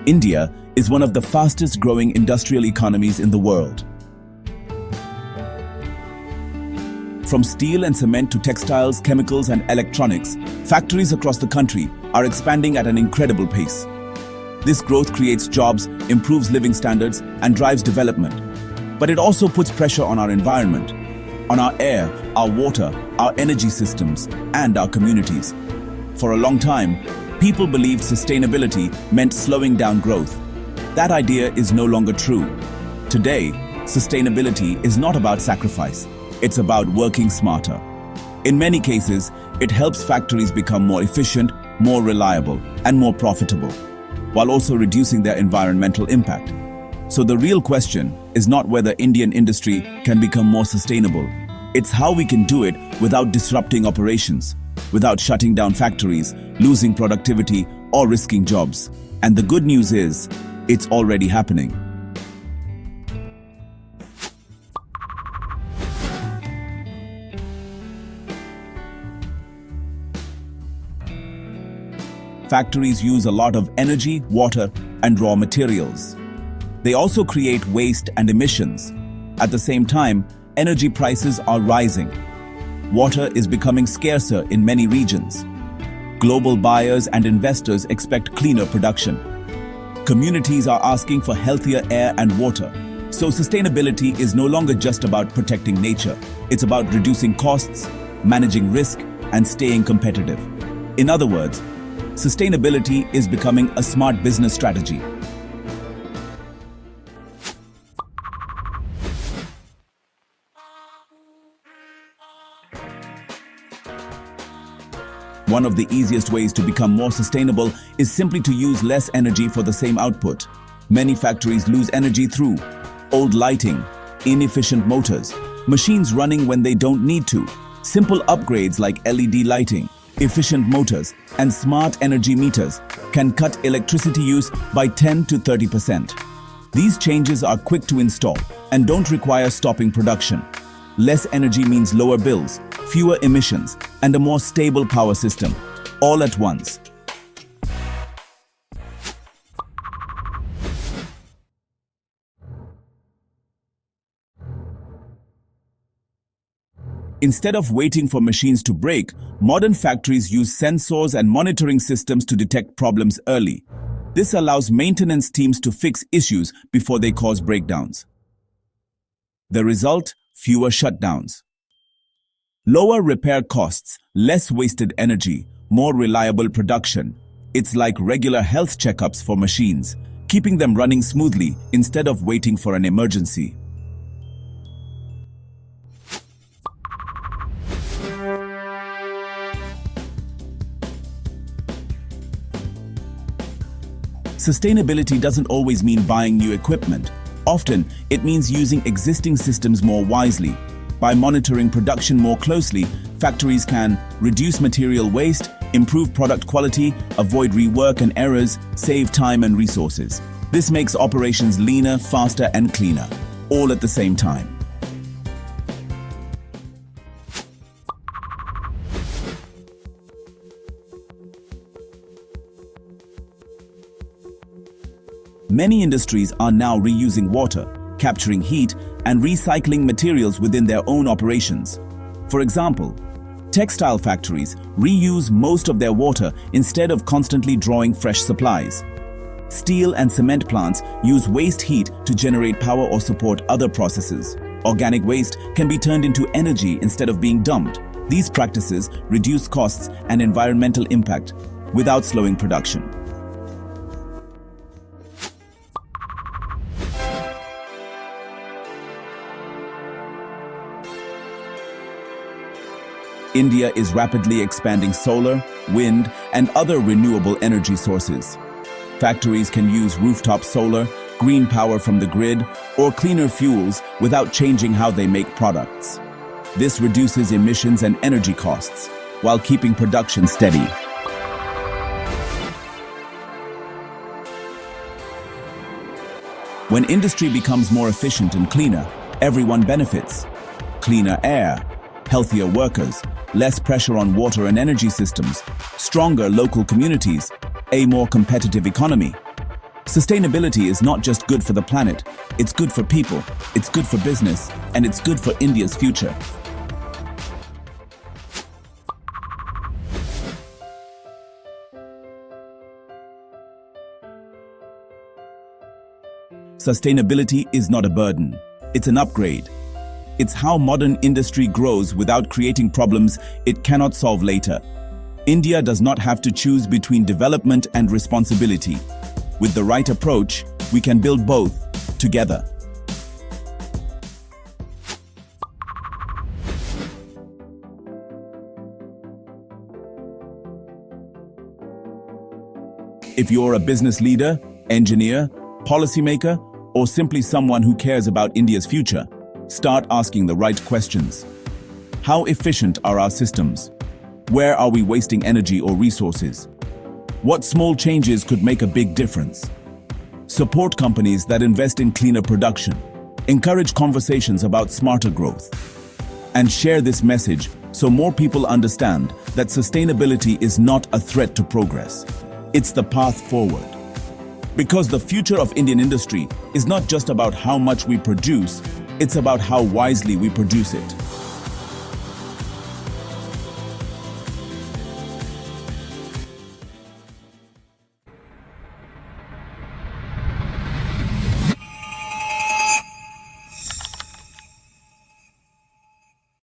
India is one of the fastest growing industrial economies in the world. From steel and cement to textiles, chemicals and electronics, factories across the country are expanding at an incredible pace. This growth creates jobs, improves living standards and drives development. But it also puts pressure on our environment, on our air, our water, our energy systems and our communities. For a long time, people believed sustainability meant slowing down growth. That idea is no longer true. Today, sustainability is not about sacrifice. It's about working smarter. In many cases, it helps factories become more efficient, more reliable, and more profitable, while also reducing their environmental impact. So the real question is not whether Indian industry can become more sustainable. It's how we can do it without disrupting operations, without shutting down factories, losing productivity, or risking jobs. And the good news is, it's already happening. Factories use a lot of energy, water, and raw materials. They also create waste and emissions. At the same time, energy prices are rising. Water is becoming scarcer in many regions. Global buyers and investors expect cleaner production. Communities are asking for healthier air and water. So sustainability is no longer just about protecting nature. It's about reducing costs, managing risk, and staying competitive. In other words, sustainability is becoming a smart business strategy. One of the easiest ways to become more sustainable is simply to use less energy for the same output. Many factories lose energy through old lighting, inefficient motors, machines running when they don't need to. Simple upgrades like LED lighting, efficient motors, and smart energy meters can cut electricity use by 10 to 30%. These changes are quick to install and don't require stopping production. Less energy means lower bills, fewer emissions, and a more stable power system, all at once. Instead of waiting for machines to break, modern factories use sensors and monitoring systems to detect problems early. This allows maintenance teams to fix issues before they cause breakdowns. The result? Fewer shutdowns. Lower repair costs, less wasted energy, more reliable production. It's like regular health checkups for machines, keeping them running smoothly instead of waiting for an emergency. Sustainability doesn't always mean buying new equipment. Often, it means using existing systems more wisely. By monitoring production more closely, factories can reduce material waste, improve product quality, avoid rework and errors, save time and resources. This makes operations leaner, faster, and cleaner, all at the same time. Many industries are now reusing water, capturing heat, and recycling materials within their own operations. For example, textile factories reuse most of their water instead of constantly drawing fresh supplies. Steel and cement plants use waste heat to generate power or support other processes. Organic waste can be turned into energy instead of being dumped. These practices reduce costs and environmental impact without slowing production. India is rapidly expanding solar, wind, and other renewable energy sources. Factories can use rooftop solar, green power from the grid, or cleaner fuels without changing how they make products. This reduces emissions and energy costs, while keeping production steady. When industry becomes more efficient and cleaner, everyone benefits. Cleaner air, healthier workers, less pressure on water and energy systems, stronger local communities, a more competitive economy. Sustainability is not just good for the planet, it's good for people, it's good for business, and it's good for India's future. Sustainability is not a burden, it's an upgrade. It's how modern industry grows without creating problems it cannot solve later. India does not have to choose between development and responsibility. With the right approach, we can build both together. If you're a business leader, engineer, policymaker, or simply someone who cares about India's future, start asking the right questions. How efficient are our systems? Where are we wasting energy or resources? What small changes could make a big difference? Support companies that invest in cleaner production. Encourage conversations about smarter growth. And share this message so more people understand that sustainability is not a threat to progress. It's the path forward. Because the future of Indian industry is not just about how much we produce, it's about how wisely we produce it.